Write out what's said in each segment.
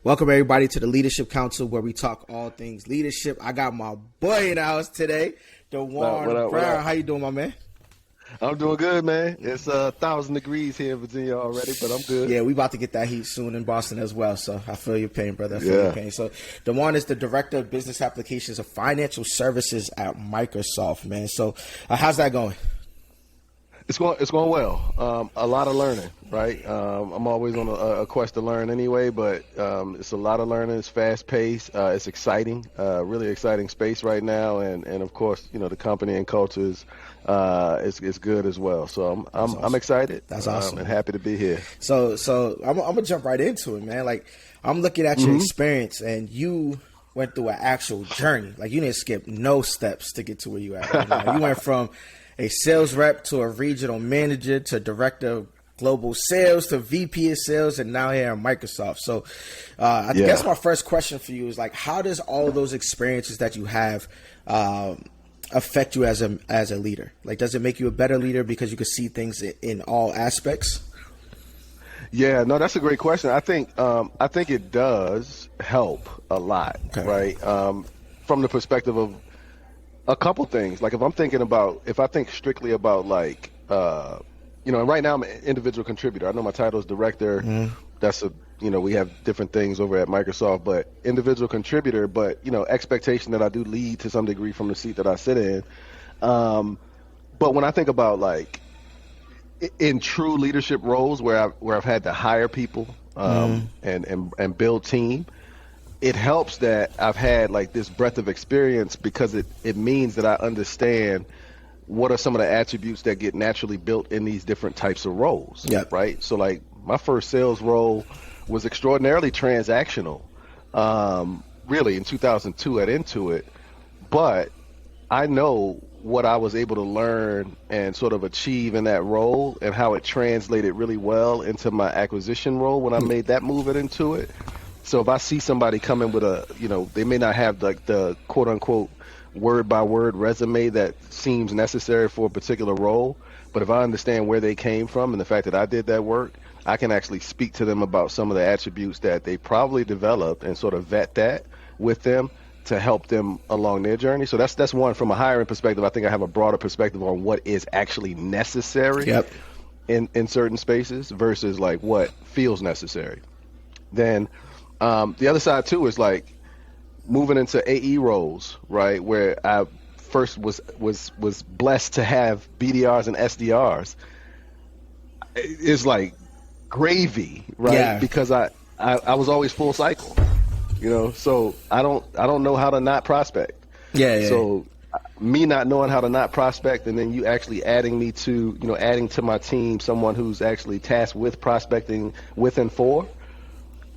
Welcome everybody to the Leadership Council, where we talk all things leadership. I got my boy in the house today, DeJuan Brown. How you doing, my man? I'm doing good, man. It's 1,000 degrees here in Virginia already, but I'm good. Yeah, we about to get that heat soon in Boston as well. So I feel your pain, brother. I feel your pain. So DeJuan is the Director of Business Applications of Financial Services at Microsoft, man. So how's that going? It's going well. A lot of learning, right? I'm always on a quest to learn anyway, but it's a lot of learning. It's fast paced. It's exciting, really exciting space right now, and of course, the company and culture is good as well. So I'm excited. That's awesome, and happy to be here. So I'm gonna jump right into it, man. Like, I'm looking at your experience, and you went through an actual journey. Like, you didn't skip no steps to get to where you at right now. You went from a sales rep to a regional manager to director of global sales to VP of sales, and now here at Microsoft. So I guess my first question for you is, like, how does all of those experiences that you have affect you as a leader? Like, does it make you a better leader because you can see things in all aspects? Yeah, no, that's a great question. I think it does help a lot, right? From the perspective of a couple things. Like, if I think strictly about, like, and right now I'm an individual contributor. I know my title is director. That's we have different things over at Microsoft, but individual contributor, but, expectation that I do lead to some degree from the seat that I sit in. But when I think about, like, in true leadership roles where I've had to hire people and build team, it helps that I've had, like, this breadth of experience, because it means that I understand what are some of the attributes that get naturally built in these different types of roles, right? So, like, my first sales role was extraordinarily transactional, really, in 2002 at Intuit, but I know what I was able to learn and sort of achieve in that role and how it translated really well into my acquisition role when I made that move at Intuit. So if I see somebody come in with they may not have, like, the quote unquote word by word resume that seems necessary for a particular role, but if I understand where they came from and the fact that I did that work, I can actually speak to them about some of the attributes that they probably developed and sort of vet that with them to help them along their journey. So that's one. From a hiring perspective, I think I have a broader perspective on what is actually necessary in certain spaces versus, like, what feels necessary. Then the other side too is, like, moving into AE roles, right, where I first was blessed to have BDRs and SDRs. It's like gravy, right? Because I was always full cycle, so I don't know how to not prospect. So me not knowing how to not prospect, and then you actually adding to my team someone who's actually tasked with prospecting with and for,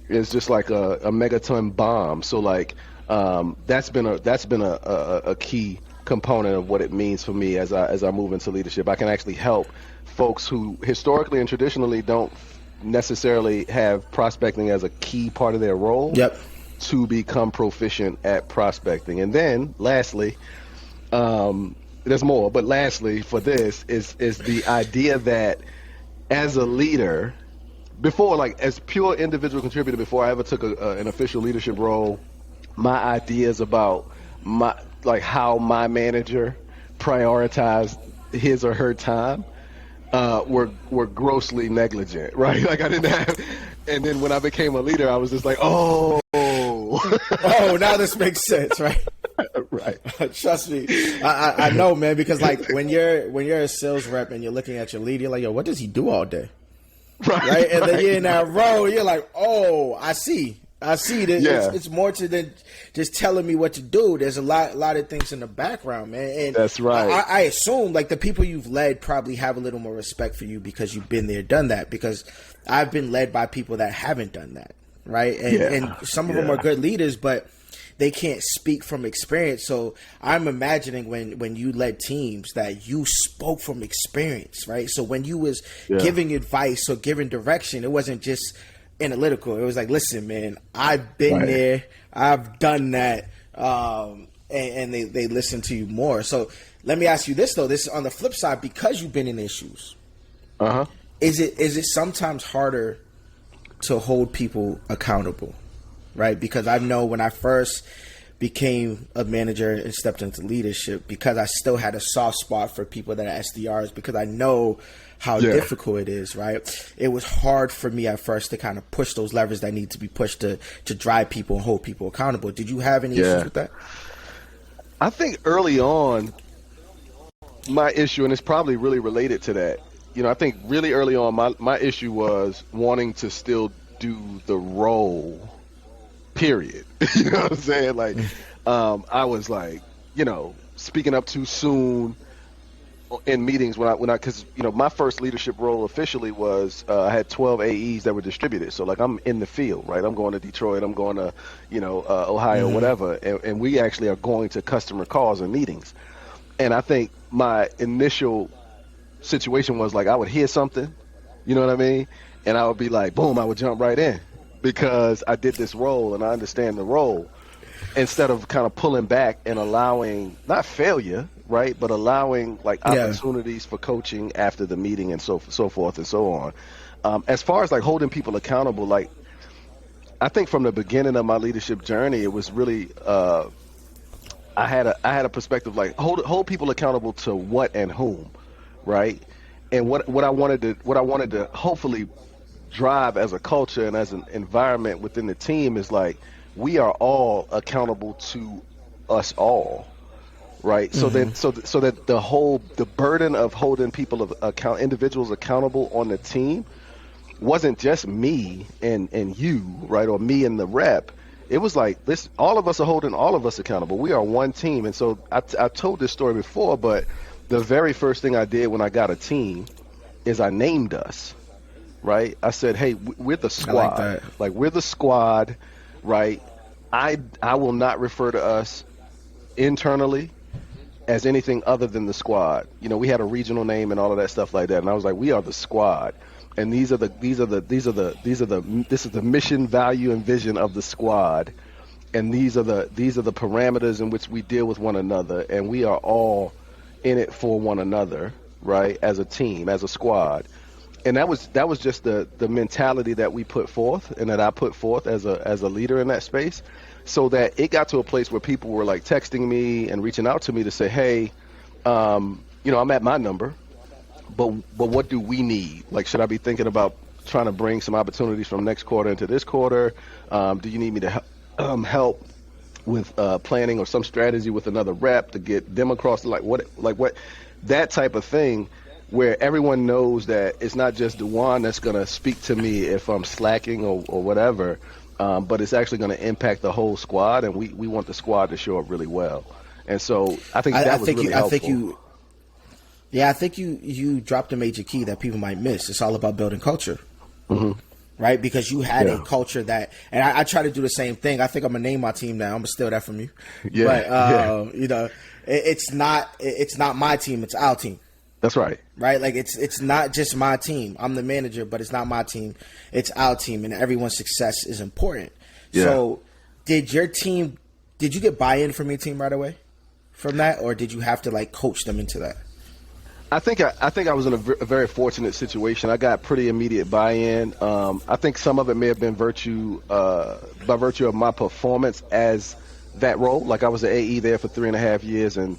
is just like a megaton bomb. So, like, that's been a key component of what it means for me as I move into leadership. I can actually help folks who historically and traditionally don't necessarily have prospecting as a key part of their role to become proficient at prospecting. And then lastly, there's more, but lastly for this is the idea that as a leader, before, like, as pure individual contributor, before I ever took an official leadership role, my ideas about how my manager prioritized his or her time were grossly negligent, right? Like, I didn't have, and then when I became a leader, I was just like, oh, now this makes sense, right? Right. Trust me, I know, man, because, like, when you're a sales rep and you're looking at your lead, you're like, yo, what does he do all day? Right? And then you're in that role, you're like, oh, I see that it's more to than just telling me what to do. There's a lot of things in the background, man. And that's right. I assume, like, the people you've led probably have a little more respect for you because you've been there, done that, because I've been led by people that haven't done that, right? And some of them are good leaders, but they can't speak from experience. So I'm imagining when you led teams that you spoke from experience, right? So when you was giving advice or giving direction, it wasn't just analytical. It was like, listen, man, I've been there, I've done that, and they listen to you more. So let me ask you this, though. This is on the flip side, because you've been in issues. Is it sometimes harder to hold people accountable? right? Because I know when I first became a manager and stepped into leadership, because I still had a soft spot for people that are SDRs, because I know how difficult it is, right? It was hard for me at first to kind of push those levers that need to be pushed to drive people and hold people accountable. Did you have any issues with that? I think early on, my issue, and it's probably really related to that, I think really early on, my issue was wanting to still do the role, period. You know what I'm saying? Like, I was like, speaking up too soon in meetings because my first leadership role officially was I had 12 AEs that were distributed. So like I'm in the field, right? I'm going to Detroit, I'm going to Ohio, whatever, and we actually are going to customer calls and meetings. And I think my initial situation was like I would hear something, you know what I mean, and I would be like, boom, I would jump right in because I did this role and I understand the role, instead of kind of pulling back and allowing not failure, right, but allowing like opportunities for coaching after the meeting and so forth and so on. As far as like holding people accountable, like I think from the beginning of my leadership journey, it was really I had a perspective like hold people accountable to what and whom, right? And what I wanted to hopefully drive as a culture and as an environment within the team is like we are all accountable to us all, right? So then so that the burden of holding individuals accountable on the team wasn't just me and you, right, or me and the rep. It was like this: all of us are holding all of us accountable. We are one team. And so I told this story before, but the very first thing I did when I got a team is I named us, right? I said, hey, we're the squad. Like we're the squad, right? I will not refer to us internally as anything other than the squad. We had a regional name and all of that stuff like that. And I was like, we are the squad. And this is the mission, value, and vision of the squad. And these are the parameters in which we deal with one another. And we are all in it for one another, right? As a team, as a squad. And that was just the mentality that we put forth and that I put forth as a leader in that space, so that it got to a place where people were like texting me and reaching out to me to say, hey, I'm at my number, but what do we need? Like, should I be thinking about trying to bring some opportunities from next quarter into this quarter? Do you need me to help with planning or some strategy with another rep to get them across? Like what that type of thing, where everyone knows that it's not just Dewan that's going to speak to me if I'm slacking or whatever, but it's actually going to impact the whole squad, and we want the squad to show up really well. And so I think that was really helpful. I think you dropped a major key that people might miss. It's all about building culture, right? Because you had a culture that, and I try to do the same thing. I think I'm gonna name my team now. I'm gonna steal that from you. It's not my team. It's our team. That's right. Right? Like it's not just my team. I'm the manager, but it's not my team. It's our team, and everyone's success is important. Yeah. So did you get buy-in from your team right away from that, or did you have to like coach them into that? I think I was in a very fortunate situation. I got pretty immediate buy-in. I think some of it may have been by virtue of my performance as that role. Like I was an AE there for 3.5 years, and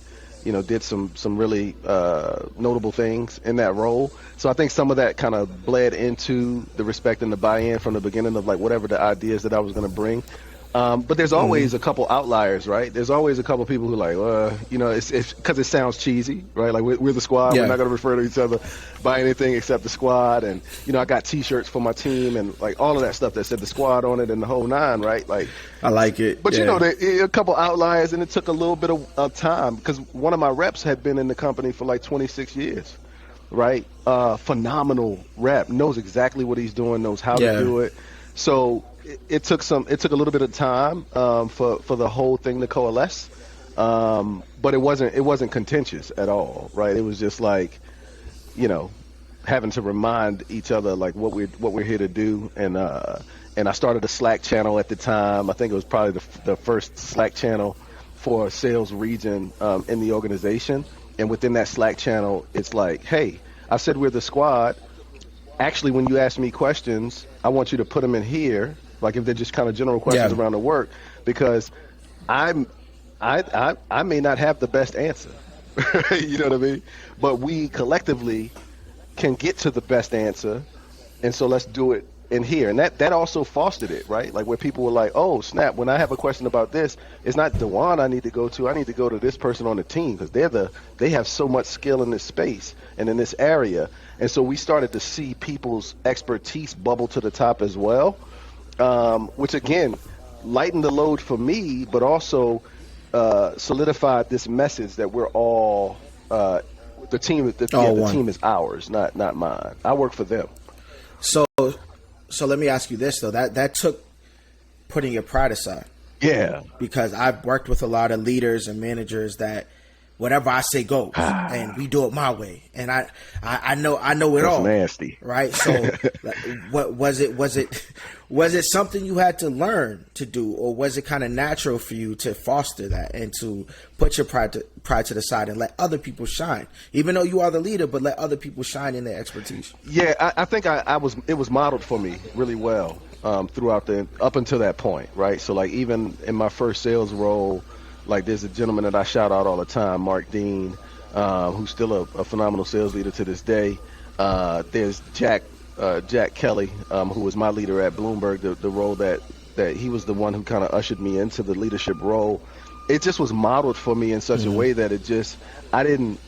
did some really notable things in that role. So I think some of that kind of bled into the respect and the buy-in from the beginning of like whatever the ideas that I was going to bring. But there's always a couple outliers, right? There's always a couple people who are like, it's because it sounds cheesy, right? Like we're the squad. Yeah. We're not going to refer to each other by anything except the squad. And, I got T-shirts for my team and like all of that stuff that said the squad on it and the whole nine, right? Like I like it. But, a couple outliers, and it took a little bit of time because one of my reps had been in the company for like 26 years, right? Phenomenal rep, knows exactly what he's doing, knows how to do it. So it took a little bit of time for the whole thing to coalesce, but it wasn't contentious at all, right? It was just like, having to remind each other like what we're here to do, and I started a Slack channel at the time. I think it was probably the first Slack channel for a sales region in the organization, and within that Slack channel, it's like, hey, I said we're the squad. Actually, when you ask me questions, I want you to put them in here, Like if they're just kind of general questions around the work, because I may not have the best answer. You know what I mean? But we collectively can get to the best answer, and so let's do it in here. And that also fostered it, right? Like where people were like, oh snap, when I have a question about this, it's not Dewan I need to go to this person on the team, because they have so much skill in this space and in this area. And so we started to see people's expertise bubble to the top as well, which again lightened the load for me, but also solidified this message that we're all the team is ours, not mine. I work for them. So let me ask you this though. That took putting your pride aside. Yeah. Because I've worked with a lot of leaders and managers that whatever I say goes, and we do it my way. And I know it That's all. Nasty. Right? So what was it something you had to learn to do, or was it kind of natural for you to foster that and to put your pride to the side and let other people shine, even though you are the leader, but let other people shine in their expertise? Yeah, I think it was modeled for me really well throughout up until that point, right? So like even in my first sales role, like there's a gentleman that I shout out all the time, Mark Dean, who's still a phenomenal sales leader to this day. There's Jack Kelly, who was my leader at Bloomberg, the role that he was the one who kind of ushered me into the leadership role. It just was modeled for me in such a way that I didn't,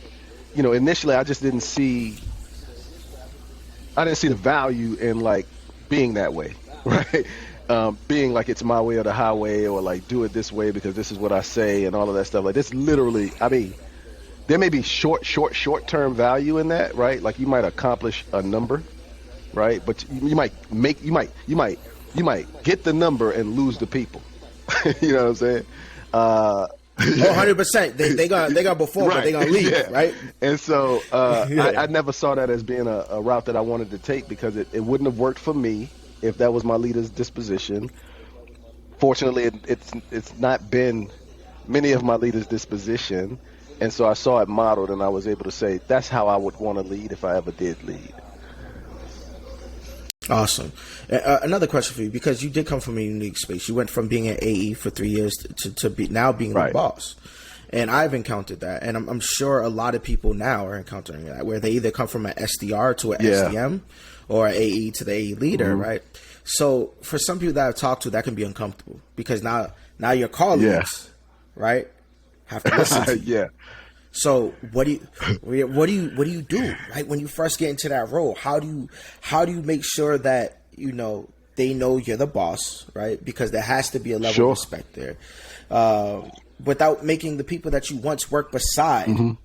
initially I just didn't see the value in like being that way, right? Being like it's my way or the highway, or like do it this way because this is what I say and all of that stuff. Like this literally, I mean, there may be short-term value in that, right? Like you might accomplish a number, right? But you might get the number and lose the people. You know what I'm saying? 100%. They got before, right. But they gonna leave, right? And so I never saw that as being a route that I wanted to take, because it wouldn't have worked for me if that was my leader's disposition. Fortunately, it's not been many of my leaders' disposition, and so I saw it modeled, and I was able to say that's how I would want to lead if I ever did lead. Awesome. Another question for you, because you did come from a unique space. You went from being an AE for 3 years to now being the boss. And I've encountered that. And I'm sure a lot of people now are encountering that, where they either come from an SDR to an SDM or an AE to the AE leader, right? So for some people that I've talked to, that can be uncomfortable, because now your colleagues, right, have to listen to you. So what do you do, right, when you first get into that role? How do you make sure that they know you're the boss, right? Because there has to be a level of respect there, without making the people that you once worked beside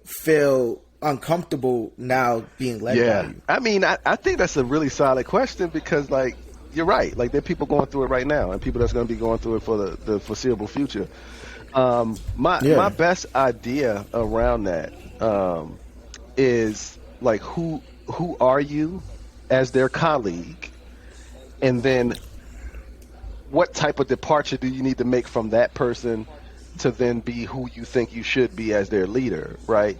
feel uncomfortable now being led by you. I mean, I think that's a really solid question, because like you're right, like there are people going through it right now, and people that's going to be going through it for the foreseeable future. My best idea around that is like who are you as their colleague, and then what type of departure do you need to make from that person to then be who you think you should be as their leader, right?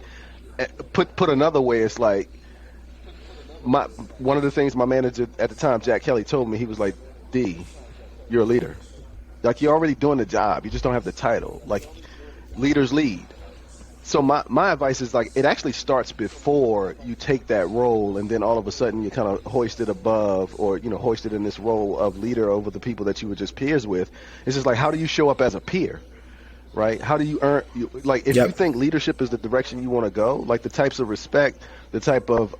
Put another way, it's like one of the things my manager at the time, Jack Kelly, told me. He was like, D, you're a leader. Like, you're already doing the job. You just don't have the title. Like, leaders lead. So my advice is, like, it actually starts before you take that role, and then all of a sudden you kind of hoisted above, or, hoisted in this role of leader over the people that you were just peers with. It's just like, how do you show up as a peer, right? How do you earn, like, if you think leadership is the direction you want to go, like the types of respect, the type of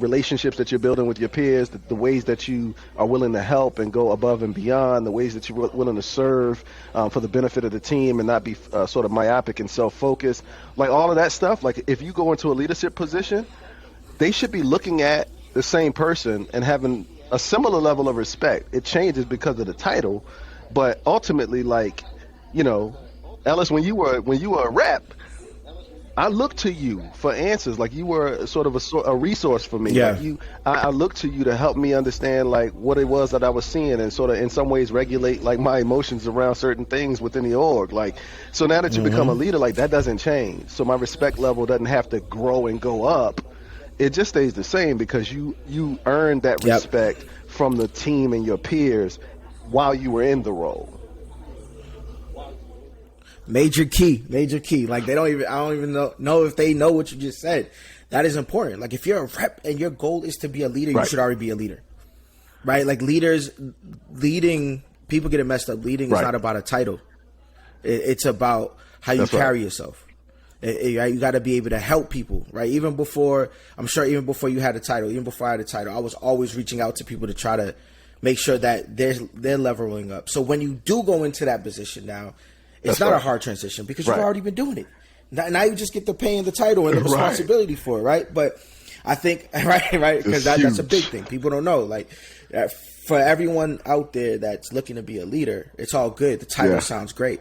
relationships that you're building with your peers, the ways that you are willing to help and go above and beyond, the ways that you're willing to serve for the benefit of the team and not be sort of myopic and self-focused, like all of that stuff. Like if you go into a leadership position, they should be looking at the same person and having a similar level of respect. It changes because of the title, but ultimately, like, Ellis, when you were a rep, I looked to you for answers. Like, you were sort of a resource for me. Yeah. Like I looked to you to help me understand like what it was that I was seeing, and sort of in some ways regulate like my emotions around certain things within the org. Like, so now that you become a leader, like that doesn't change. So my respect level doesn't have to grow and go up. It just stays the same, because you earn that respect from the team and your peers while you were in the role? Major key. Like I don't even know if they know what you just said. That is important. Like if you're a rep and your goal is to be a leader, you should already be a leader, right? Like leading, people get it messed up. Leading is not about a title. It's about how you carry yourself. You got to be able to help people, right? Even before you had a title, even before I had a title, I was always reaching out to people to try to make sure that they're leveling up. So when you do go into that position now, it's not a hard transition because you've already been doing it. Now you just get the pay and the title and the responsibility for it, right? But I think, right, because that's a big thing. People don't know. Like, for everyone out there that's looking to be a leader, it's all good. The title sounds great,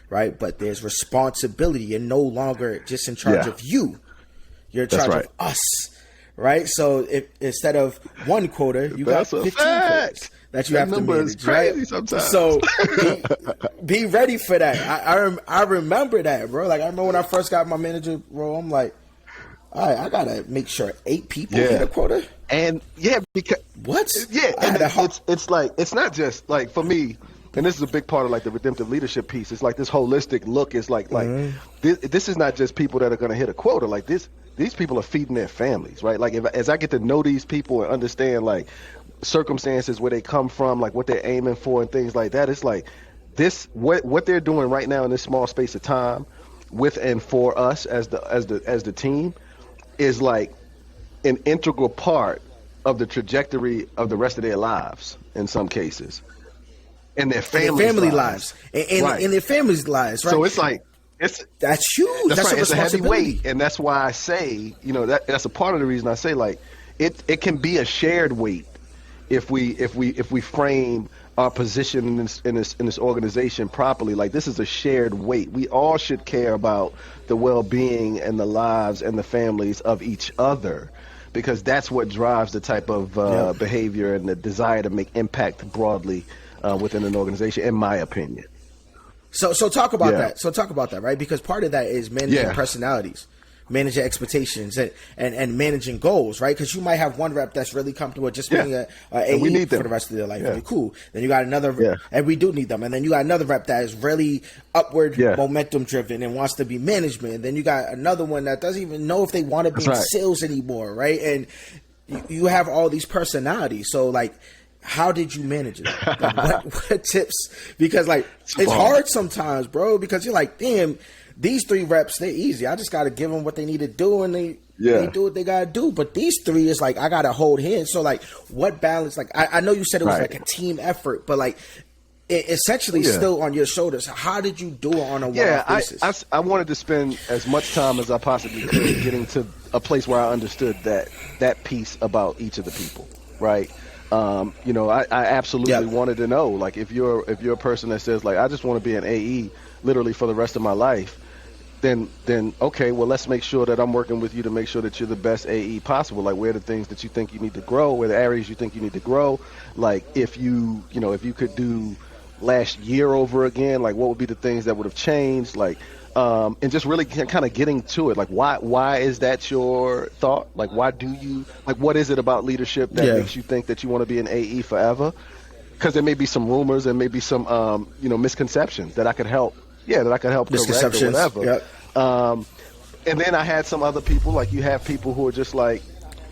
right? But there's responsibility. You're no longer just in charge of you. You're in charge of us, right? So if instead of one quota, you got 15 quotas that you have to manage, right? Sometimes. So be ready for that. I remember that, bro. Like I remember when I first got my manager role, I'm like, all right, I gotta make sure 8 people hit a quota. And because what? Yeah, and it's like it's not just like for me. And this is a big part of like the redemptive leadership piece. It's like this holistic look. It's like this is not just people that are going to hit a quota. Like these people are feeding their families, right? Like as I get to know these people and understand like circumstances where they come from, like what they're aiming for and things like that. It's like this what they're doing right now in this small space of time with and for us as the team is like an integral part of the trajectory of the rest of their lives in some cases. And their family lives. And their families' lives, right? So it's like that's huge. That's right. It's a heavy weight, and that's why I say, that's a part of the reason I say like it can be a shared weight if we frame our position in this organization properly. Like this is a shared weight. We all should care about the well-being and the lives and the families of each other, because that's what drives the type of behavior and the desire to make impact broadly within an organization, in my opinion. So talk about that. So talk about that, right? Because part of that is managing personalities, managing expectations, and managing goals, right? Because you might have one rep that's really comfortable just being a AE for the rest of their life. Really cool. Then you got another, and we do need them. And then you got another rep that is really upward momentum driven and wants to be management. And then you got another one that doesn't even know if they want to be in sales anymore, right? And you have all these personalities. So like, how did you manage it? Like, what tips? Because like it's hard sometimes, bro. Because you're like, damn, these 3 reps, they're easy. I just got to give them what they need to do, and they do what they got to do. But these 3 is like I got to hold hands. So like, what balance? Like I know you said it was like a team effort, but like it essentially still on your shoulders. How did you do it on a one-off basis? I wanted to spend as much time as I possibly could getting to a place where I understood that piece about each of the people, right? I absolutely wanted to know, like, if you're a person that says, like, I just want to be an AE literally for the rest of my life, then okay, well, let's make sure that I'm working with you to make sure that you're the best AE possible. Like, where are the things that you think you need to grow, where are the areas you think you need to grow? Like, if you could do last year over again, like, what would be the things that would have changed? Like, and just really kind of getting to it. Like, why is that your thought? Like, why do you, like, what is it about leadership that makes you think that you want to be an AE forever? Because there may be some rumors and maybe some, misconceptions that I could help. Yeah, that I could help correct or whatever. Yep. And then I had some other people, like you have people who are just like,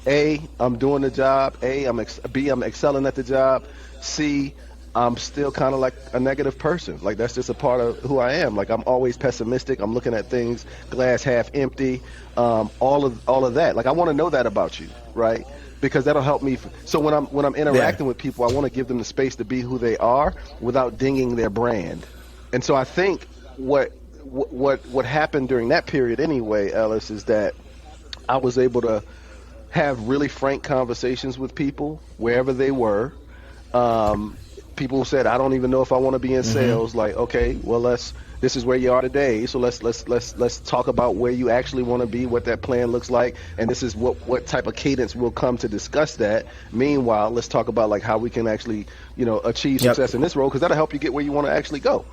A, I'm doing the job. B, I'm excelling at the job. C, I'm still kind of like a negative person. Like, that's just a part of who I am. Like, I'm always pessimistic. I'm looking at things glass half empty. All of that. Like, I want to know that about you, right? Because that'll help me. So when I'm interacting with people, I want to give them the space to be who they are without dinging their brand. And so I think what happened during that period anyway, Ellis, is that I was able to have really frank conversations with people wherever they were. People said, I don't even know if I want to be in sales. Like, okay, well, this is where you are today. So let's talk about where you actually want to be, what that plan looks like. And this is what type of cadence we'll come to discuss that. Meanwhile, let's talk about like how we can actually, achieve success in this role, because that'll help you get where you want to actually go.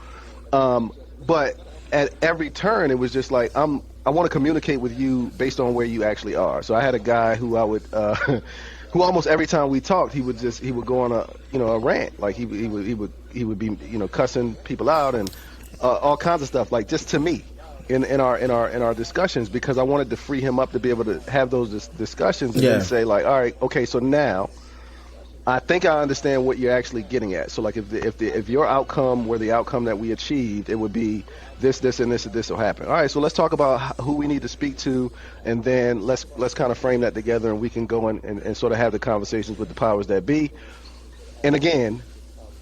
But at every turn, it was just like, I want to communicate with you based on where you actually are. So I had a guy who I would, who almost every time we talked, he would go on a rant, like he would be cussing people out and all kinds of stuff, like just to me in our discussions, because I wanted to free him up to be able to have those discussions and then say like, all right, okay, so now I think I understand what you're actually getting at. So like if your outcome were the outcome that we achieved, it would be this, and this will happen. All right, so let's talk about who we need to speak to, and then let's kind of frame that together, and we can go and sort of have the conversations with the powers that be. And again,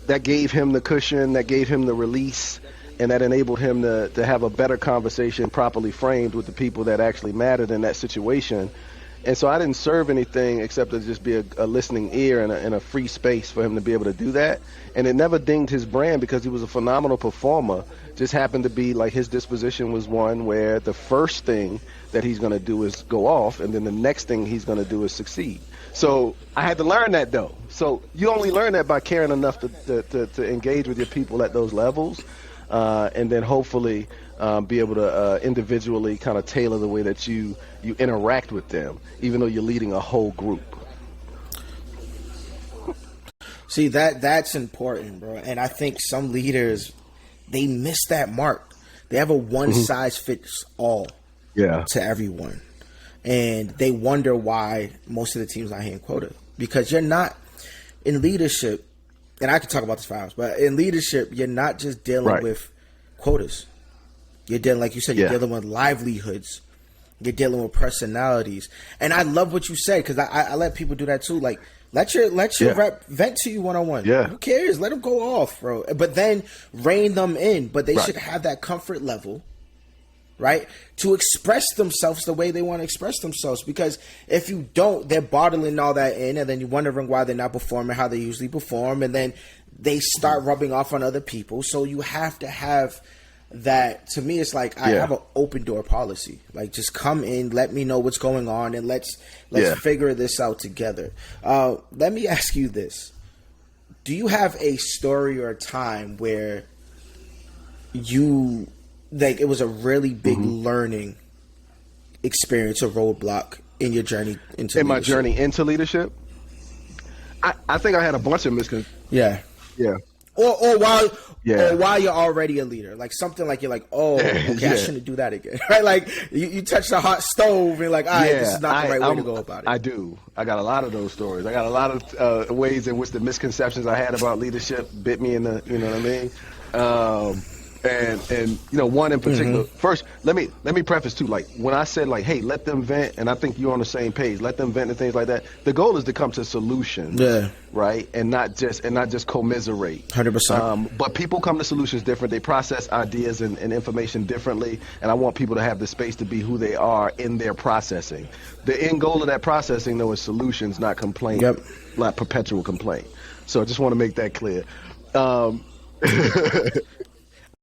that gave him the cushion, that gave him the release, and that enabled him to have a better conversation properly framed with the people that actually mattered in that situation. And so I didn't serve anything except to just be a listening ear and a free space for him to be able to do that. And it never dinged his brand because he was a phenomenal performer. Just happened to be like his disposition was one where the first thing that he's going to do is go off, and then the next thing he's going to do is succeed. So I had to learn that, though. So you only learn that by caring enough to engage with your people at those levels, and then hopefully be able to individually kind of tailor the way that you interact with them, even though you're leading a whole group. See, that's important, bro. And I think some leaders, they miss that mark. They have a one-size-fits-all to everyone. And they wonder why most of the teams not hitting quota. Because you're not, in leadership, and I can talk about this for hours, but in leadership, you're not just dealing with quotas. You're dealing, like you said, you're dealing with livelihoods. You're dealing with personalities. And I love what you said, because I let people do that too. Like, let your rep vent to you one-on-one. Yeah. Who cares? Let them go off, bro. But then rein them in. But they should have that comfort level, right, to express themselves the way they want to express themselves. Because if you don't, they're bottling all that in, and then you're wondering why they're not performing how they usually perform, and then they start rubbing off on other people. So you have to have that. To me, it's like I have an open door policy. Like, just come in, let me know what's going on, and let's figure this out together. Let me ask you this. Do you have a story or a time where you, like, it was a really big learning experience, a roadblock in your journey into leadership? My journey into leadership? I think I had a bunch of misconceptions. Yeah. Or while you're already a leader, like something like you're like, oh, okay, I shouldn't do that again, right? Like you touch the hot stove and like, all right, this is not the right way to go about it. I do. I got a lot of those stories. I got a lot of ways in which the misconceptions I had about leadership bit me in the, you know what I mean? And one in particular. First, let me preface too. Like when I said like, hey, let them vent, and I think you're on the same page. Let them vent and things like that. The goal is to come to solutions, right, and not just commiserate. 100%. But people come to solutions different. They process ideas and information differently, and I want people to have the space to be who they are in their processing. The end goal of that processing, though, is solutions, not complaint, not perpetual complaint. So I just want to make that clear.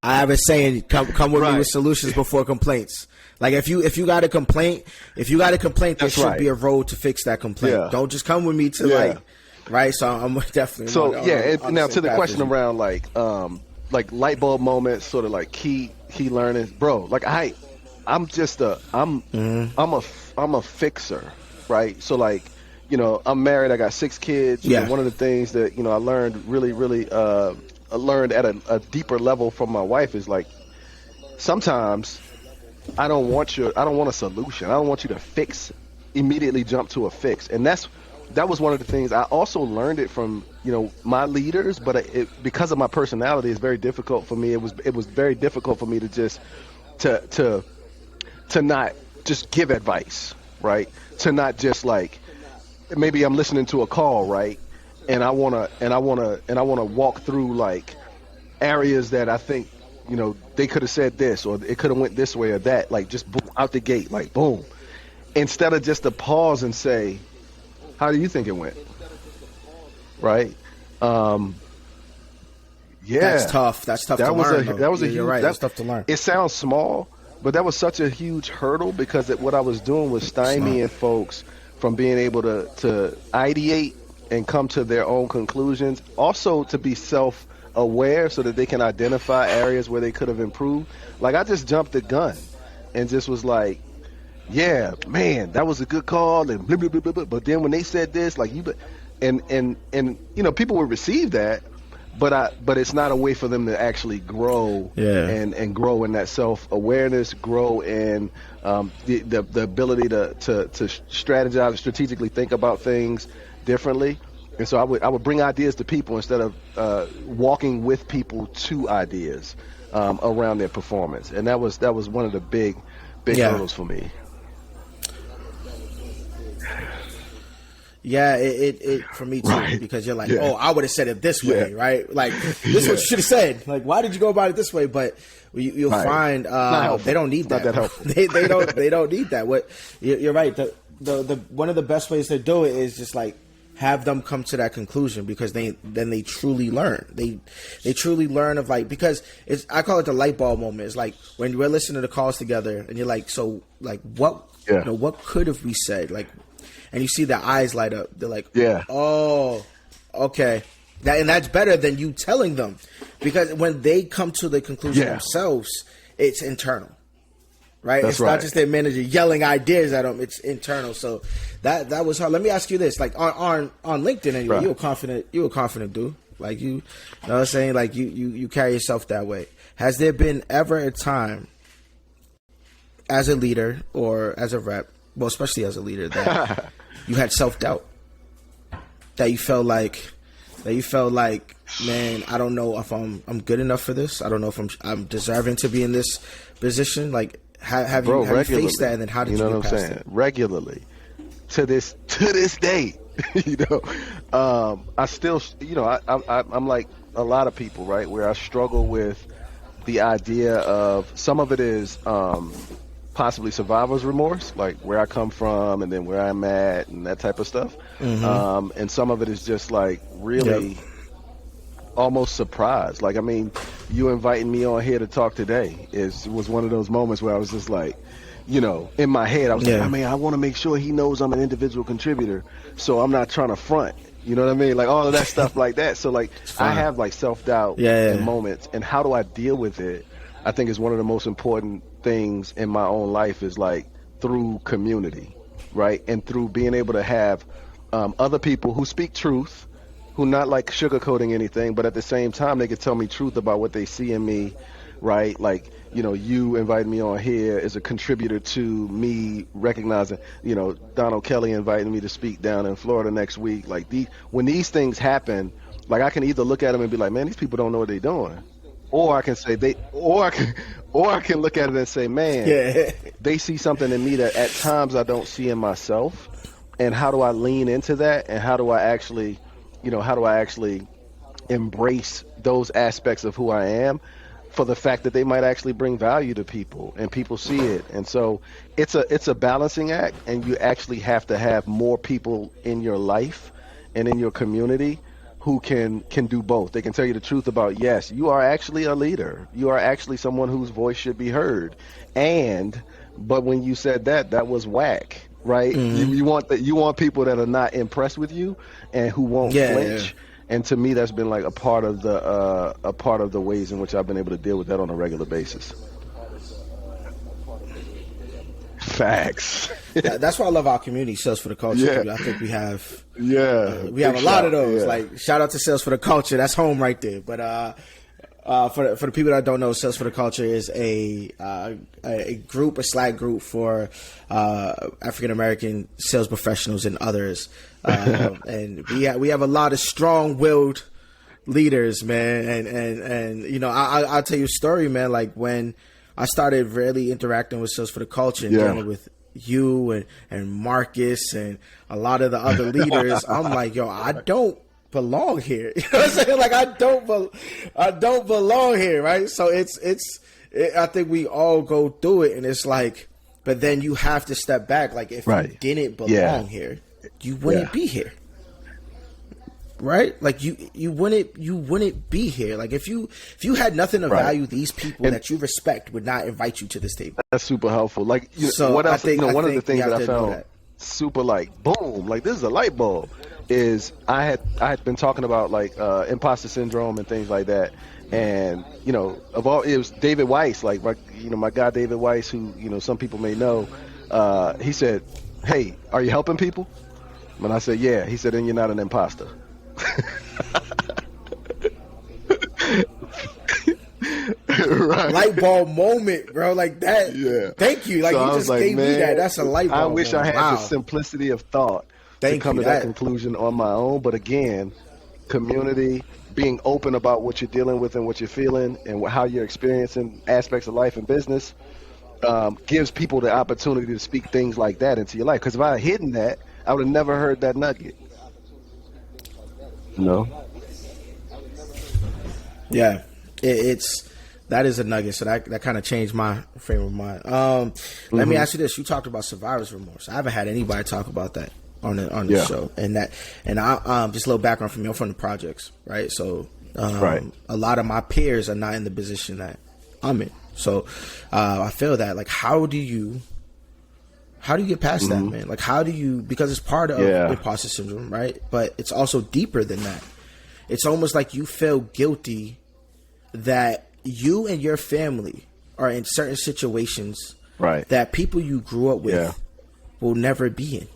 I have a saying, come with me with solutions before complaints. Like if you got a complaint, there should be a road to fix that complaint. Yeah. Don't just come with me to right. So I'm definitely now to the question around like light bulb moments, sort of like key learnings, bro. Like I'm a fixer, right? So like, I'm married, I got 6 kids. One of the things that I learned really learned at a deeper level from my wife is like, sometimes I don't want a solution. I don't want you to immediately jump to a fix. And that was one of the things I also learned it from, my leaders, but because of my personality, it's very difficult for me. It was very difficult for me to just, to not just give advice, right? To not just like, maybe I'm listening to a call, right? And I wanna walk through like areas that I think, they could have said this, or it could have went this way or that, like just boom, out the gate, like boom. Instead of just to pause and say, how do you think it went? Right? That's tough. That's tough to learn. That was a huge, you're right. That's tough to learn. It sounds small, but that was such a huge hurdle because what I was doing was stymieing folks from being able to ideate and come to their own conclusions. Also to be self-aware so that they can identify areas where they could have improved. Like I just jumped the gun and just was like, yeah, man, that was a good call, and blah, blah, blah, blah, blah. But then when they said this, like and people would receive that, but it's not a way for them to actually grow, and grow in that self-awareness, grow in the ability to strategize, strategically think about things differently. And so I would bring ideas to people instead of walking with people to ideas around their performance, and that was one of the big hurdles for me. Yeah, it for me too, right. Because you're like, oh, I would have said it this way, right? Like, this is what you should have said. Like, why did you go about it this way? But you'll find they don't need that. Not that helpful. they don't need that. What you're right. The one of the best ways to do it is just like have them come to that conclusion, because they truly learn. They truly learn of, like, because I call it the light bulb moment. It's like when we're listening to the calls together and you're like, so like what what could have we said, like. And you see their eyes light up. They're like, oh, okay. That's better than you telling them. Because when they come to the conclusion themselves, it's internal. Right? It's not just their manager yelling ideas at them. It's internal. So that was hard. Let me ask you this. Like on LinkedIn anyway, right. you're a confident dude. Like you know what I'm saying? Like you carry yourself that way. Has there been ever a time as a leader or as a rep, well, especially as a leader, that you had self-doubt, that you felt like, man, I don't know if I'm good enough for this. I don't know if I'm deserving to be in this position. Like, have you faced that, and then how did you get past it? Regularly, to this day, I still, I'm like a lot of people, right, where I struggle with the idea of, some of it is possibly survivor's remorse, like where I come from and then where I'm at and that type of stuff. Mm-hmm. And some of it is just like really almost surprised. Like, I mean, you inviting me on here to talk today was one of those moments where I was just like, in my head, I was like, I mean, I want to make sure he knows I'm an individual contributor, so I'm not trying to front. You know what I mean? Like all of that stuff like that. So like I have like self-doubt in moments, and how do I deal with it? I think is one of the most important things in my own life, is like through community, right? And through being able to have other people who speak truth, who not like sugarcoating anything, but at the same time they could tell me truth about what they see in me, right? Like, you invited me on here as a contributor to me recognizing, Donald Kelly inviting me to speak down in Florida next week. Like when these things happen, like I can either look at them and be like, man, these people don't know what they're doing. Or I can say I can look at it and say, man, they see something in me that at times I don't see in myself. And how do I lean into that? And how do I actually embrace those aspects of who I am, for the fact that they might actually bring value to people and people see it. And so it's a balancing act, and you actually have to have more people in your life and in your community who can do both. They can tell you the truth about, yes, you are actually a leader. You are actually someone whose voice should be heard. But when you said that was whack, right? Mm-hmm. You want people that are not impressed with you and who won't flinch. And to me, that's been like a part of the ways in which I've been able to deal with that on a regular basis. Facts. That's why I love our community, Sales for the Culture. I think we have a lot of those. Like, shout out to Sales for the Culture. That's home right there. But for the people that don't know, Sales for the Culture is a Slack group for African American sales professionals and others. And we have a lot of strong-willed leaders, man. And I'll tell you a story, man. Like, when I started really interacting with Sales for the Culture and dealing with you and Marcus and a lot of the other leaders, I'm like, yo, I don't belong here. You know what I'm saying? Like, I don't belong here, right? So I think we all go through it, and it's like, but then you have to step back. Like, if you didn't belong here, you wouldn't be here. Right? Like, you wouldn't be here. Like, if you had nothing of value, these people that you respect would not invite you to this table. That's super helpful. Like, what else? One of the things that I found super, like, boom, like, this is a light bulb, is I had been talking about like imposter syndrome and things like that, and it was David Weiss, like my guy David Weiss, who some people may know. He said, "Hey, are you helping people?" And I said, "Yeah." He said, "Then you're not an imposter." Right. Light bulb moment, bro. Like that. Yeah. Thank you. Like, so you just gave me that. That's a light bulb. I wish I had the simplicity of thought to come to that conclusion on my own. But again, community, being open about what you're dealing with and what you're feeling and how you're experiencing aspects of life and business gives people the opportunity to speak things like that into your life. Because if I had hidden that, I would have never heard that nugget. No. Yeah, that is a nugget. So that kind of changed my frame of mind. Let me ask you this: you talked about survivor's remorse. I haven't had anybody talk about that on the show, and I just a little background from me. I'm from the projects, right? So a lot of my peers are not in the position that I'm in. So I feel that, like, how do you get past that, man? Like, how do you, because it's part of imposter syndrome, right? But it's also deeper than that. It's almost like you feel guilty that you and your family are in certain situations that people you grew up with will never be in.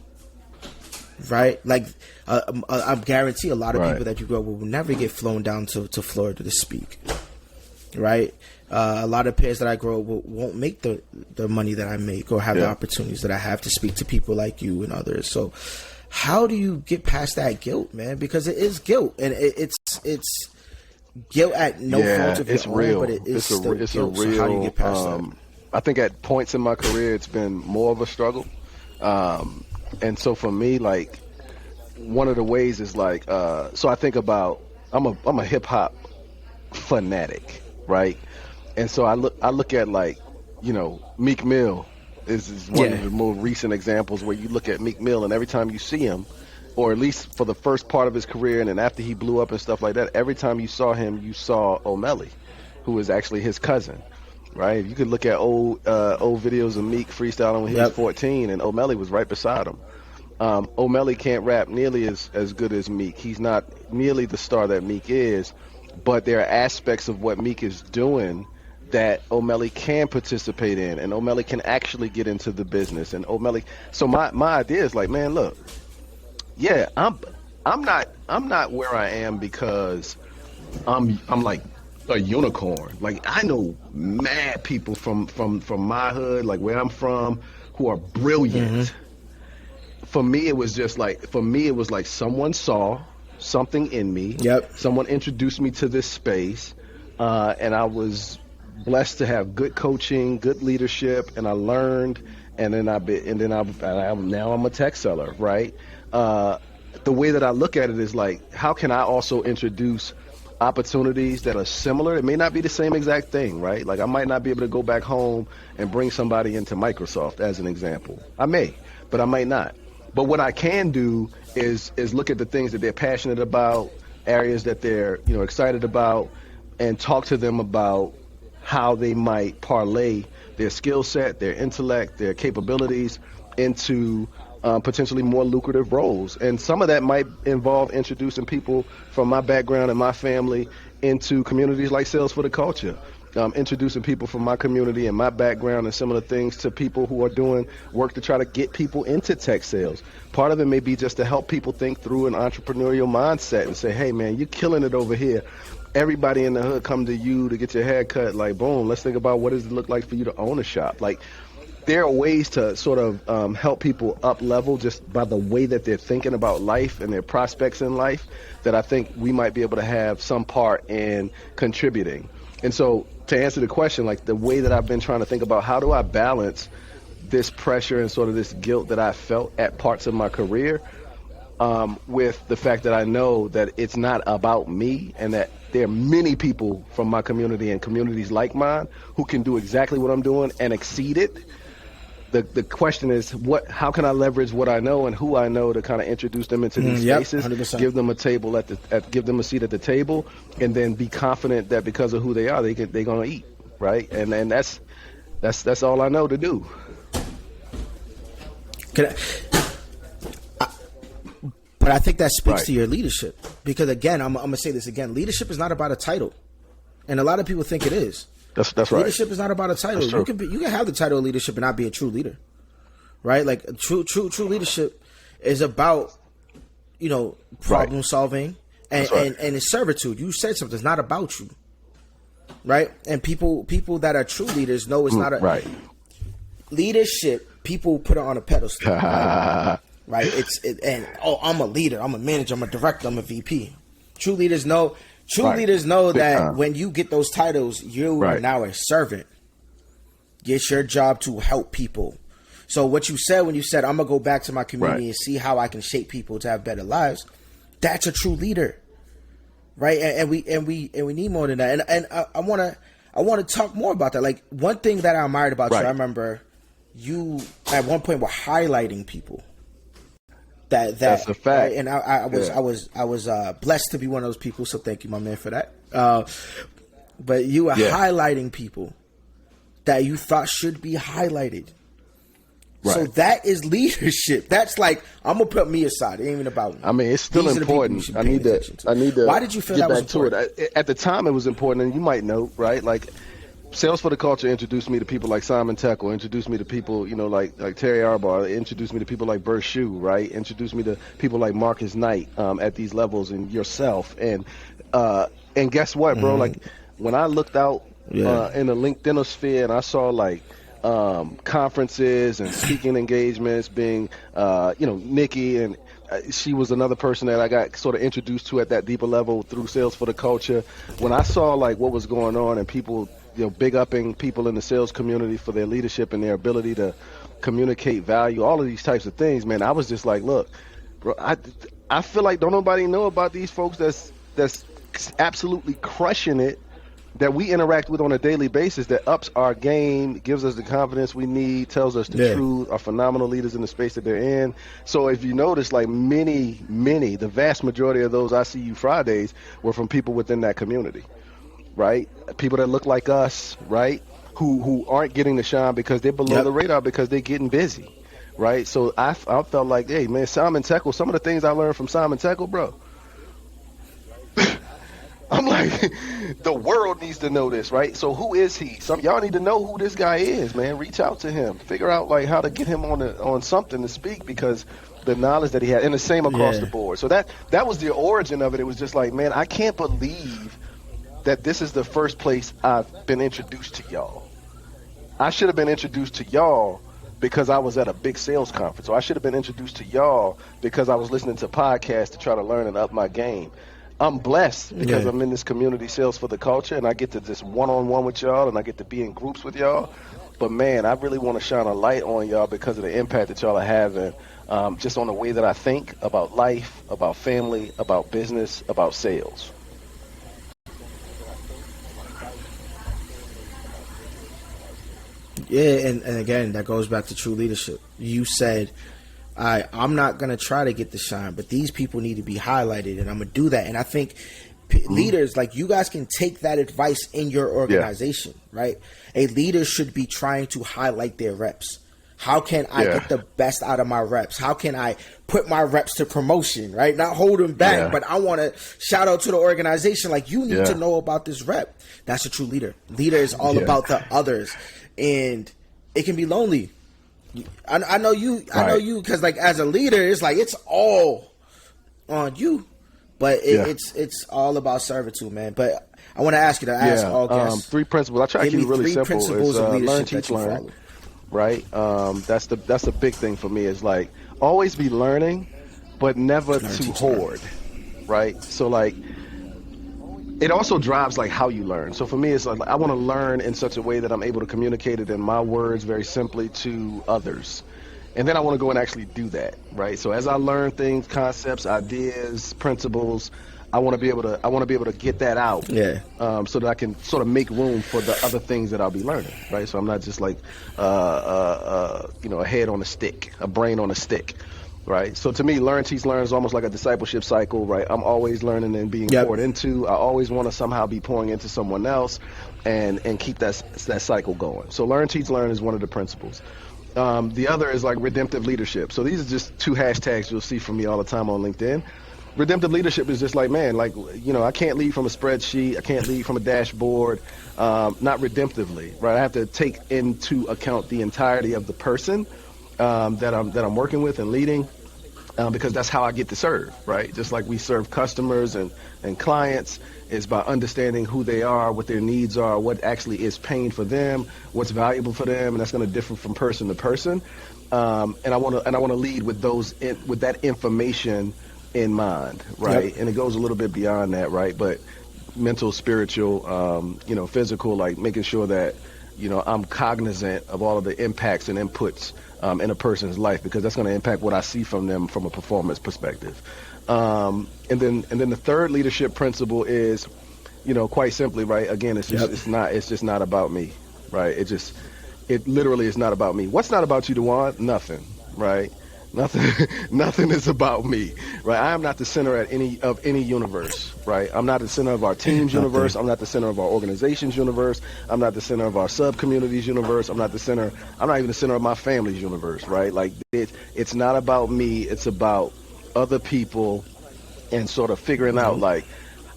Right? Like, I guarantee a lot of people that you grow up with will never get flown down to Florida to speak. Right? A lot of peers that I grow up with won't make the money that I make or have the opportunities that I have to speak to people like you and others. So how do you get past that guilt, man? Because it is guilt, and it's guilt at no fault of your own, but it is still guilt. So how do you get past that? I think at points in my career, it's been more of a struggle. And so for me, like, one of the ways is like, so I think about, I'm a hip hop fanatic, right? And so I look at, like, you know, Meek Mill is one of the more recent examples where you look at Meek Mill, and every time you see him, or at least for the first part of his career, and then after he blew up and stuff like that, every time you saw him, you saw O'Malley, who is actually his cousin, right? You could look at old videos of Meek freestyling when he was 14, and O'Malley was right beside him. O'Malley can't rap nearly as good as Meek. He's not nearly the star that Meek is, but there are aspects of what Meek is doing that O'Malley can participate in, and O'Malley can actually get into the business. And O'Malley, so my idea is like, man, look, I'm not where I am because I'm like a unicorn. Like, I know mad people from my hood, like where I'm from, who are brilliant. For me, it was like someone saw something in me. Someone introduced me to this space, and I was blessed to have good coaching, good leadership, and I learned. And then now I'm a tech seller, right? The way that I look at it is like, how can I also introduce opportunities that are similar? It may not be the same exact thing, right? Like, I might not be able to go back home and bring somebody into Microsoft as an example. I may, but I might not. But what I can do is look at the things that they're passionate about, areas that they're, you know, excited about, and talk to them about how they might parlay their skill set, their intellect, their capabilities into potentially more lucrative roles. And some of that might involve introducing people from my background and my family into communities like Sales for the Culture. Introducing people from my community and my background and similar things to people who are doing work to try to get people into tech sales. Part of it may be just to help people think through an entrepreneurial mindset and say, hey, man, you're killing it over here. Everybody in the hood come to you to get your hair cut. Like, boom, let's think about what does it look like for you to own a shop. Like, there are ways to sort of help people up level just by the way that they're thinking about life and their prospects in life that I think we might be able to have some part in contributing. And so to answer the question, like, the way that I've been trying to think about how do I balance this pressure and sort of this guilt that I felt at parts of my career with the fact that I know that it's not about me and that there are many people from my community and communities like mine who can do exactly what I'm doing and exceed it. The question is, how can I leverage what I know and who I know to kind of introduce them into these spaces, 100%. Give them a table give them a seat at the table, and then be confident that because of who they are, they're gonna eat, right? And that's all I know to do. But I think that speaks to your leadership, because again, I'm gonna say this again: leadership is not about a title, and a lot of people think it is. That's right. Leadership is not about a title. You can have the title of leadership and not be a true leader, right? Like true leadership is about, problem solving and it's servitude. You said something. It's not about you, right? And people that are true leaders know it's not a leadership. People put it on a pedestal, right? I'm a leader. I'm a manager. I'm a director. I'm a VP. True leaders know. Leaders know that when you get those titles, you are now a servant. It's your job to help people. So what you said when you said, I'm going to go back to my community and see how I can shape people to have better lives, that's a true leader, right? And we need more than that. And I want to talk more about that. Like, one thing that I admired about you, I remember you at one point were highlighting people. That's a fact. Right? And I was blessed to be one of those people. So thank you, my man, for that. But you were highlighting people that you thought should be highlighted. Right. So that is leadership. That's like, I'm gonna put me aside. It ain't even about me. I mean, it's still important. I need to. Why did you feel that was important? At the time, it was important, and you might know, right? Like, Sales for the Culture introduced me to people like Simon Tekel, introduced me to people, like Terry Arbar, introduced me to people like Bert Shue, right? Introduced me to people like Marcus Knight at these levels, and yourself. And guess what, bro? Like, when I looked out in the LinkedInosphere and I saw like conferences and speaking engagements being, Nikki, and she was another person that I got sort of introduced to at that deeper level through Sales for the Culture. When I saw like what was going on and people, big upping people in the sales community for their leadership and their ability to communicate value, all of these types of things, man, I was just like, look, bro, I feel like don't nobody know about these folks that's absolutely crushing it, that we interact with on a daily basis, that ups our game, gives us the confidence we need, tells us the truth, are phenomenal leaders in the space that they're in. So if you notice, like many, the vast majority of those ICU Fridays were from people within that community, right? People that look like us, right? Who aren't getting the shine because they're below the radar because they're getting busy, right? So I felt like, hey, man, Simon Tekel, some of the things I learned from Simon Tekel, bro, I'm like, the world needs to know this, right? So who is he? Y'all need to know who this guy is, man. Reach out to him. Figure out like how to get him on something to speak, because the knowledge that he had, and the same across the board. So that was the origin of it. It was just like, man, I can't believe that this is the first place I've been introduced to y'all. I should have been introduced to y'all because I was at a big sales conference. Or I should have been introduced to y'all because I was listening to podcasts to try to learn and up my game. I'm blessed because I'm in this community, Sales for the Culture, and I get to just one-on-one with y'all, and I get to be in groups with y'all. But, man, I really want to shine a light on y'all because of the impact that y'all are having, just on the way that I think about life, about family, about business, about sales. Yeah, and again, that goes back to true leadership. You said, I'm not going to try to get the shine, but these people need to be highlighted, and I'm going to do that. And I think leaders, like you guys, can take that advice in your organization, right? A leader should be trying to highlight their reps. How can I get the best out of my reps? How can I put my reps to promotion, right? Not hold them back, but I want to shout out to the organization. Like, you need to know about this rep. That's a true leader. Leader is all about the others, and it can be lonely. I know you, because like as a leader, it's like it's all on you, but it's all about servitude, man. But I want to ask you to ask all guests 3 principles. I try to keep it really simple. It's learn, teach, learn. Right. That's the big thing for me. Is like always be learning, but never to hoard. Right. So like, it also drives like how you learn. So for me, it's like I want to learn in such a way that I'm able to communicate it in my words very simply to others. And then I want to go and actually do that, right? So as I learn things, concepts, ideas, principles, I want to be able to get that out, so that I can sort of make room for the other things that I'll be learning, right? So I'm not just like a head on a stick, a brain on a stick. Right. So to me, learn, teach, learn is almost like a discipleship cycle, right? I'm always learning and being poured into. I always want to somehow be pouring into someone else and keep that cycle going. So learn, teach, learn is one of the principles. The other is like redemptive leadership. So these are just 2 hashtags you'll see from me all the time on LinkedIn. Redemptive leadership is just like, man, like, I can't lead from a spreadsheet. I can't lead from a dashboard, not redemptively, right? I have to take into account the entirety of the person that I'm working with and leading, because that's how I get to serve, right? Just like we serve customers and clients, is by understanding who they are, what their needs are, what actually is pain for them, what's valuable for them, and that's going to differ from person to person. And I want to lead with with that information in mind, right? Yep. And it goes a little bit beyond that, right? But mental, spiritual, physical, like making sure that, I'm cognizant of all of the impacts and inputs in a person's life, because that's going to impact what I see from them from a performance perspective. And then the third leadership principle is, quite simply, right? Again, it's just not about me, right? It literally is not about me. What's not about you, Dewan? Nothing, right? Nothing is about me, right? I am not the center of any universe, right? I'm not the center of our team's universe. I'm not the center of our organization's universe. I'm not the center of our sub-community's universe. I'm not even the center of my family's universe, right? Like it's not about me. It's about other people and sort of figuring out like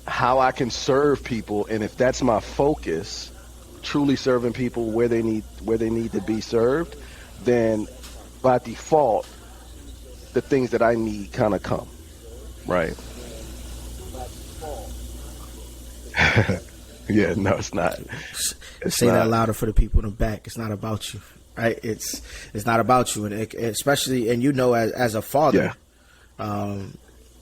how I can serve people. And if that's my focus, truly serving people where they need to be served, then by default, the things that I need kind of come, right? Yeah, no, it's not. Say that louder for the people in the back. It's not about you, right? It's not about you, and especially, and as a father,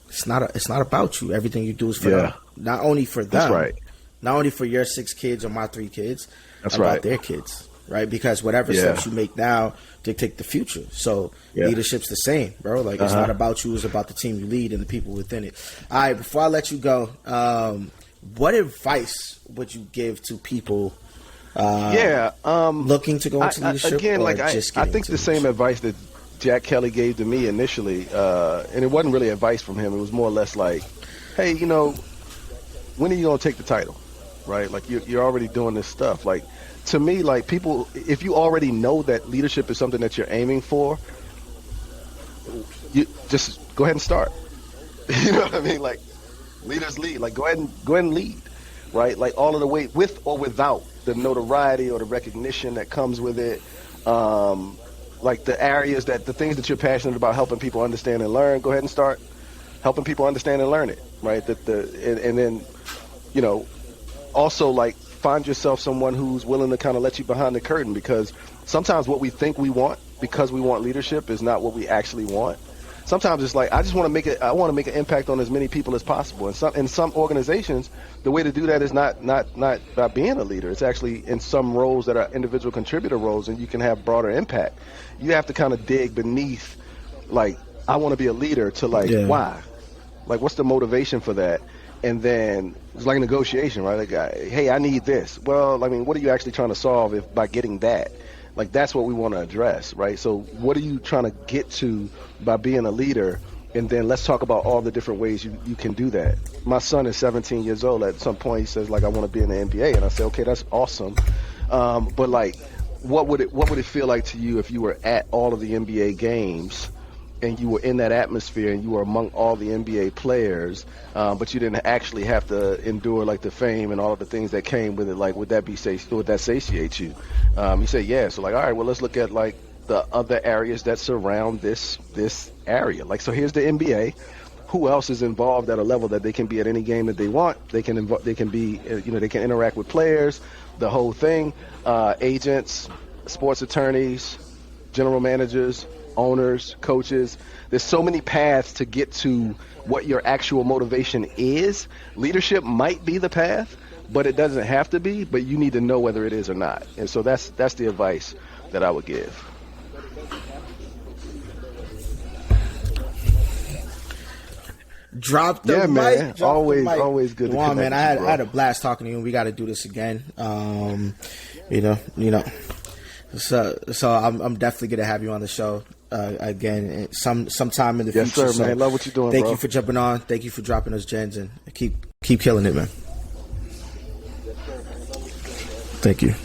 it's not about you. Everything you do is for them. Not only for them, that's right. Not only for your 6 kids or my 3 kids, that's about right. Their kids, right? Because whatever steps you make now dictate the future. So leadership's the same, bro. Like it's not about you; it's about the team you lead and the people within it. All right, before I let you go, what advice would you give to people? Looking to go into leadership. Again, I think the same advice that Jack Kelly gave to me initially, and it wasn't really advice from him. It was more or less like, hey, when are you going to take the title, right? Like you're already doing this stuff. Like to me, like people, if you already know that leadership is something that you're aiming for, you just go ahead and start. You know what I mean? Like leaders lead. Like go ahead and lead, right? Like all of the way, with or without the notoriety or the recognition that comes with it. Like the things that you're passionate about, helping people understand and learn, go ahead and start helping people understand and learn it, right? And then, also like find yourself someone who's willing to kind of let you behind the curtain, because sometimes what we think we want because we want leadership is not what we actually want. Sometimes it's like, I want to make an impact on as many people as possible. And in some organizations, the way to do that is not by being a leader. It's actually in some roles that are individual contributor roles, and you can have broader impact. You have to kind of dig beneath, like, I want to be a leader, to why? Like, what's the motivation for that? And then it's like a negotiation, right? Like, hey, I need this. Well, I mean, what are you actually trying to solve by getting that? Like, that's what we want to address, right? So what are you trying to get to by being a leader? And then let's talk about all the different ways you can do that. My son is 17 years old. At some point, he says, like, I want to be in the NBA. And I say, okay, that's awesome. But, like, what would it feel like to you if you were at all of the NBA games and you were in that atmosphere and you were among all the NBA players, but you didn't actually have to endure like the fame and all of the things that came with it? Like, would that satiate you? You say, yeah. So like, all right, well, let's look at like the other areas that surround this area. Like, so here's the NBA. Who else is involved at a level that they can be at any game that they want? They can be, they can interact with players, the whole thing, agents, sports attorneys, general managers, owners, coaches. There's so many paths to get to what your actual motivation is. Leadership might be the path, but it doesn't have to be. But you need to know whether it is or not. And so that's the advice that I would give. Drop the mic. Man. Always good to connect. Man, I had a blast talking to you, and we got to do this again. So I'm definitely gonna have you on the show again sometime in the future. Yes, sir, man. Love what you're doing. Thank you for jumping on. Thank you for dropping those gems, and keep killing it, man. Thank you.